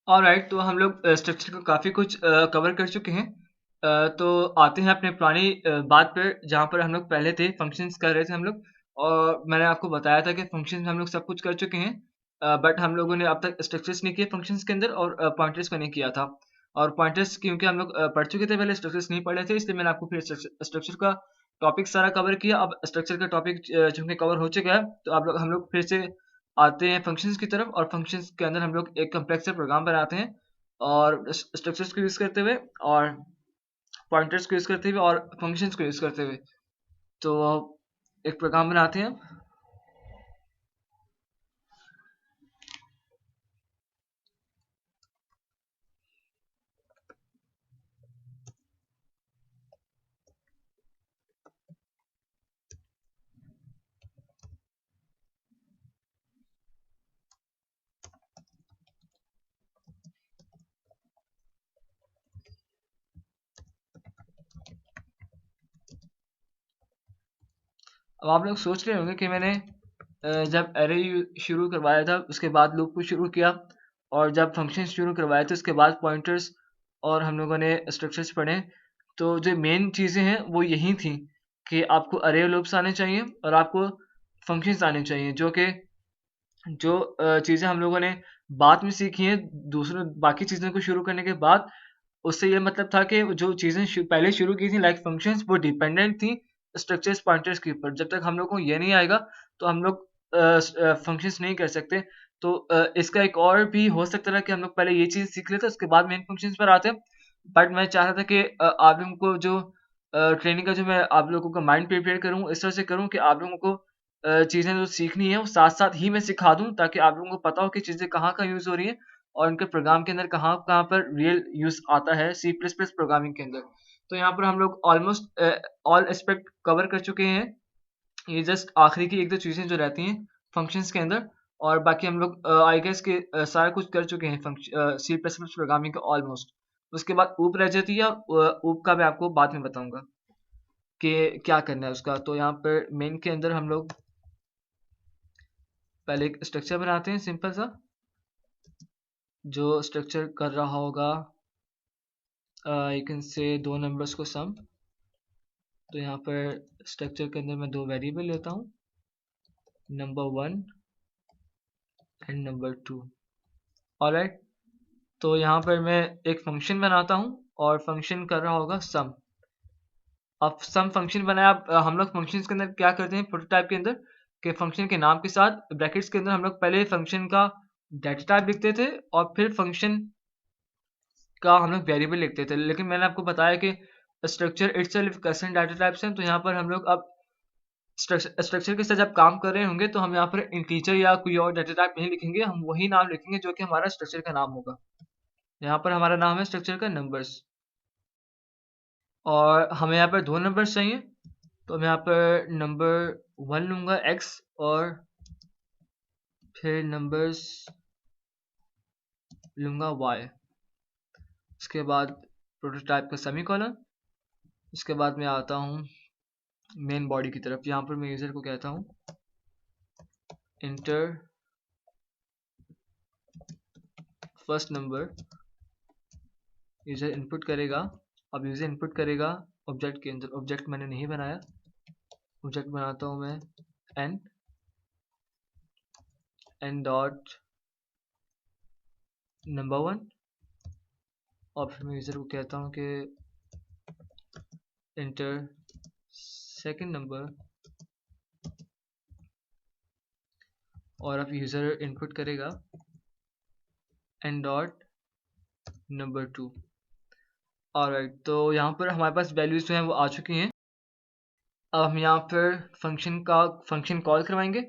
Alright, तो हम लोग स्ट्रक्चर को काफ़ी कुछ कवर कर चुके हैं। तो आते हैं अपने पुरानी बात पर, जहाँ पर हम लोग पहले थे, फंक्शंस कर रहे थे हम लोग। और मैंने आपको बताया था कि फंक्शंस हम लोग सब कुछ कर चुके हैं, बट हम लोगों ने अब तक स्ट्रक्चर्स नहीं किए फंक्शंस के अंदर, और पॉइंटर्स को नहीं किया था। और पॉइंटर्स क्योंकि हम लोग पढ़ चुके थे पहले, स्ट्रक्चर्स नहीं पढ़े थे, इसलिए मैंने आपको फिर स्ट्रक्चर का टॉपिक सारा कवर किया। अब स्ट्रक्चर का टॉपिक चूंकि कवर हो चुका है, तो आप लोग हम लोग फिर से आते हैं फंक्शंस की तरफ। और फंक्शंस के अंदर हम लोग एक कम्प्लेक्स प्रोग्राम बनाते हैं, और स्ट्रक्चर्स को यूज़ करते हुए, और पॉइंटर्स को यूज़ करते हुए, और फंक्शंस को यूज़ करते हुए। तो एक प्रोग्राम बनाते हैं। अब आप लोग सोच रहे होंगे कि मैंने जब एरे शुरू करवाया था, उसके बाद लूप को शुरू किया, और जब फंक्शन शुरू करवाए थे उसके बाद पॉइंटर्स, और हम लोगों ने स्ट्रक्चर्स पढ़े। तो जो मेन चीज़ें हैं वो यही थी कि आपको अरे लूप्स आने चाहिए, और आपको फंक्शंस आने चाहिए, जो चीज़ें हम लोगों ने बाद में सीखी हैं दूसरों बाकी चीज़ों को शुरू करने के बाद। उससे ये मतलब था कि जो चीज़ें पहले शुरू की थी, लाइक फंक्शंस, वो डिपेंडेंट थी स्ट्रक्चर्स पॉइंटर्स के ऊपर। जब तक हम लोग को ये नहीं आएगा, तो हम लोग फंक्शंस नहीं कर सकते। तो इसका एक और भी हो सकता था कि हम लोग पहले ये चीज़ सीख लेते, उसके बाद मेन फंक्शंस पर आते। बट मैं चाह रहा था कि आप लोगों को जो ट्रेनिंग का जो मैं आप लोगों का माइंड प्रिपेयर करूँ, इस तरह से करूँ कि आप लोगों को चीज़ें जो सीखनी है वो साथ साथ ही मैं सिखा दूँ, ताकि आप लोगों को पता हो कि चीज़ें कहाँ कहाँ यूज़ हो रही है, और इनके प्रोग्राम के अंदर कहाँ कहाँ पर रियल यूज़ आता है सी प्लस प्लस प्रोग्रामिंग के अंदर। तो यहाँ पर हम लोग ऑलमोस्ट ऑल एस्पेक्ट कवर कर चुके हैं। ये जस्ट आखिरी की एक दो चीज़ें जो रहती हैं फंक्शंस के अंदर, और बाकी हम लोग आई गेस के सारा कुछ कर चुके हैं सी प्लस प्लस प्रोग्रामिंग का ऑलमोस्ट। उसके बाद ऊप रह जाती है, ऊप का मैं आपको बाद में बताऊंगा कि क्या करना है उसका। तो यहाँ पर मेन के अंदर हम लोग पहले एक स्ट्रक्चर बनाते हैं सिंपल सा, जो स्ट्रक्चर कर रहा होगा यू कैन से दो नंबर्स को सम। तो यहाँ पर स्ट्रक्चर के अंदर मैं दो वेरिएबल लेता हूँ, नंबर 1 एंड नंबर 2। ऑलराइट, तो यहाँ पर मैं एक फंक्शन बनाता हूँ, और फंक्शन कर रहा होगा सम। अब सम फंक्शन बनाया। अब हम लोग फंक्शंस के अंदर क्या करते हैं प्रोटोटाइप के अंदर, कि फंक्शन के नाम के साथ ब्रैकेट्स के अंदर हम लोग पहले फंक्शन का डेटा टाइप लिखते थे, और फिर फंक्शन का हम लोग वेरिएबल लिखते थे। लेकिन मैंने आपको बताया कि structure itself custom data types हैं, तो यहाँ पर हम लोग अब स्ट्रक्चर के साथ जब काम कर रहे होंगे, तो हम यहाँ पर इंटीजर या कोई और डाटा टाइप नहीं लिखेंगे, हम वही नाम लिखेंगे जो कि हमारा स्ट्रक्चर का नाम होगा। यहाँ पर हमारा नाम है स्ट्रक्चर का नंबर्स, और हमें यहाँ पर दो नंबर्स चाहिए। तो मैं यहाँ पर नंबर 1 लूँगा x, और फिर नंबर्स लूँगा y। उसके बाद प्रोटोटाइप का सेमीकोलन। उसके बाद मैं आता हूँ मेन बॉडी की तरफ। यहाँ पर मैं यूज़र को कहता हूँ inter first number. User input करेगा। अब यूज़र इनपुट करेगा ऑब्जेक्ट के अंदर। ऑब्जेक्ट मैंने नहीं बनाया, ऑब्जेक्ट बनाता हूँ मैं n डॉट नंबर 1। और फिर मैं यूज़र को कहता हूँ कि इंटर सेकंड नंबर, और अब यूज़र इनपुट करेगा n डॉट नंबर 2। ऑलराइट, तो यहाँ पर हमारे पास वैल्यूज़ जो हैं वो आ चुकी हैं। अब हम यहाँ पर फंक्शन कॉल करवाएंगे।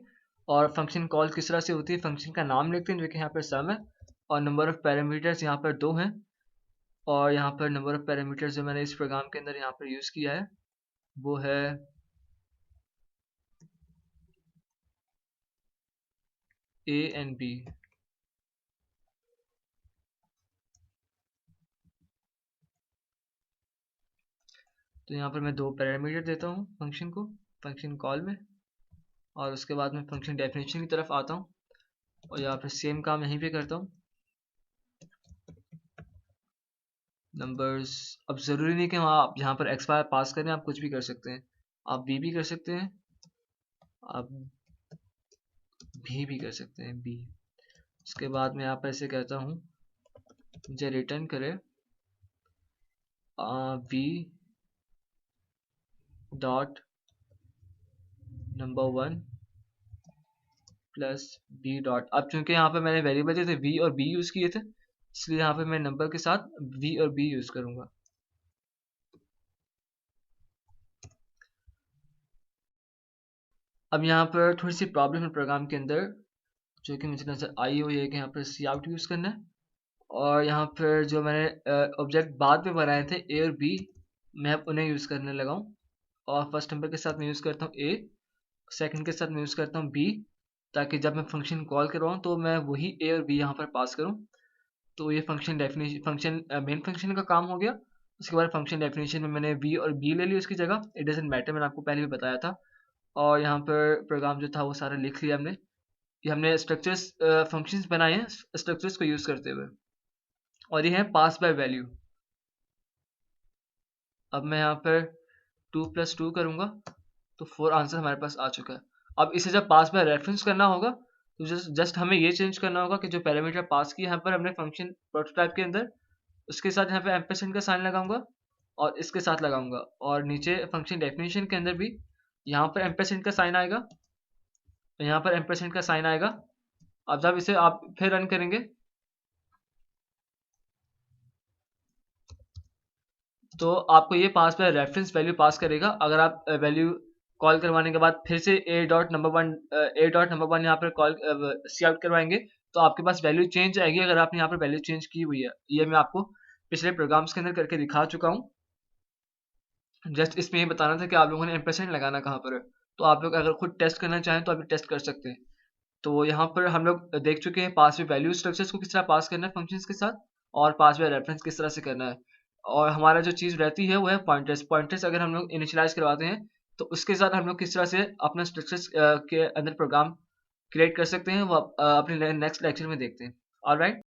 और फंक्शन कॉल किस तरह से होती है, फंक्शन का नाम लिखते हैं जो कि यहाँ पर सम है, और नंबर ऑफ़ पैरामीटर्स यहाँ पर 2 हैं। और यहाँ पर नंबर ऑफ़ पैरामीटर्स जो मैंने इस प्रोग्राम के अंदर यहाँ पर यूज़ किया है वो है a एंड b। तो यहाँ पर मैं दो पैरामीटर देता हूँ फंक्शन को, फंक्शन कॉल में। और उसके बाद मैं फंक्शन डेफिनेशन की तरफ आता हूँ, और यहाँ पर सेम काम यहीं पे करता हूँ। नंबर्स, अब ज़रूरी नहीं कि आप यहाँ पर एक्स पास करें, आप कुछ भी कर सकते हैं। आप बी भी कर सकते हैं, आप भी कर सकते हैं बी। उसके बाद मैं यहाँ पर ऐसे कहता हूँ मुझे रिटर्न करे B dot number 1 plus B dot. अब चूंकि यहाँ पे मैंने वेरिएबल थे वी और बी यूज़ किए थे, इसलिए यहाँ पे मैं नंबर के साथ वी और बी यूज़ करूँगा। अब यहाँ पर थोड़ी सी प्रॉब्लम है प्रोग्राम के अंदर जो कि मुझे नज़र आई हो, ये कि यहाँ पर सी आउट यूज़ करना है, और यहाँ पर जो मैंने ऑब्जेक्ट बाद में बनाए थे ए और बी, मैं अब उन्हें यूज़ करने लगा हूँ। और फर्स्ट नंबर के साथ मैं यूज़ करता हूँ ए, सेकंड के साथ मैं यूज़ करता हूँ बी, ताकि जब मैं फंक्शन कॉल करवाऊँ तो मैं वही ए और बी यहाँ पर पास करूँ। तो ये function definition, function main function का काम हो गया। उसके बाद फंक्शन डेफिनेशन में मैंने वी और बी ले ली उसकी जगह, इट डजेंट मैटर, मैंने आपको पहले भी बताया था। और यहाँ पर प्रोग्राम जो था वो सारा लिख लिया हमने। ये हमने स्ट्रक्चर्स फंक्शंस बनाए हैं स्ट्रक्चर्स को यूज़ करते हुए, और ये है पास बाय वैल्यू। अब मैं यहाँ पर 2 + 2 करूँगा तो 4 आंसर हमारे पास आ चुका है। अब इसे जब पास बाय रेफरेंस करना होगा तो जस्ट हमें ये चेंज करना होगा कि जो पैरामीटर पास किया यहाँ पर हमने फंक्शन प्रोटोटाइप के अंदर, उसके साथ यहाँ पे एम्परसेंड का साइन लगाऊंगा और इसके साथ लगाऊंगा, और नीचे फंक्शन डेफिनेशन के अंदर भी यहाँ पर एम्परसेंड का साइन आएगा, यहाँ पर एम्परसेंड का साइन आएगा। अब जब इसे आप फिर रन करेंगे तो आपको ये पास बाय रेफरेंस वैल्यू पास करेगा। अगर आप वैल्यू कॉल करवाने के बाद फिर से ए डॉट नंबर वन यहाँ पर कॉल सी आउट करवाएंगे तो आपके पास वैल्यू चेंज आएगी, अगर आपने यहाँ पर वैल्यू चेंज की हुई है। ये मैं आपको पिछले प्रोग्राम्स के अंदर करके दिखा चुका हूँ। जस्ट इसमें ये बताना था कि आप लोगों ने एम्परसेंड लगाना कहाँ पर है। तो आप लोग अगर खुद टेस्ट करना चाहें तो आप टेस्ट कर सकते हैं। तो यहाँ पर हम लोग देख चुके हैं पास बाय वैल्यू स्ट्रक्चर्स को किस तरह पास करना है फंक्शंस के साथ, और पास बाय रेफरेंस किस तरह से करना है। और हमारा जो चीज़ रहती है वो है पॉइंटर्स। पॉइंटर्स अगर हम लोग इनिशियलाइज करवाते हैं तो उसके साथ हम लोग किस तरह से अपना स्ट्रक्चर्स के अंदर प्रोग्राम क्रिएट कर सकते हैं, वो अपने नेक्स्ट लेक्चर में देखते हैं। ऑलराइट।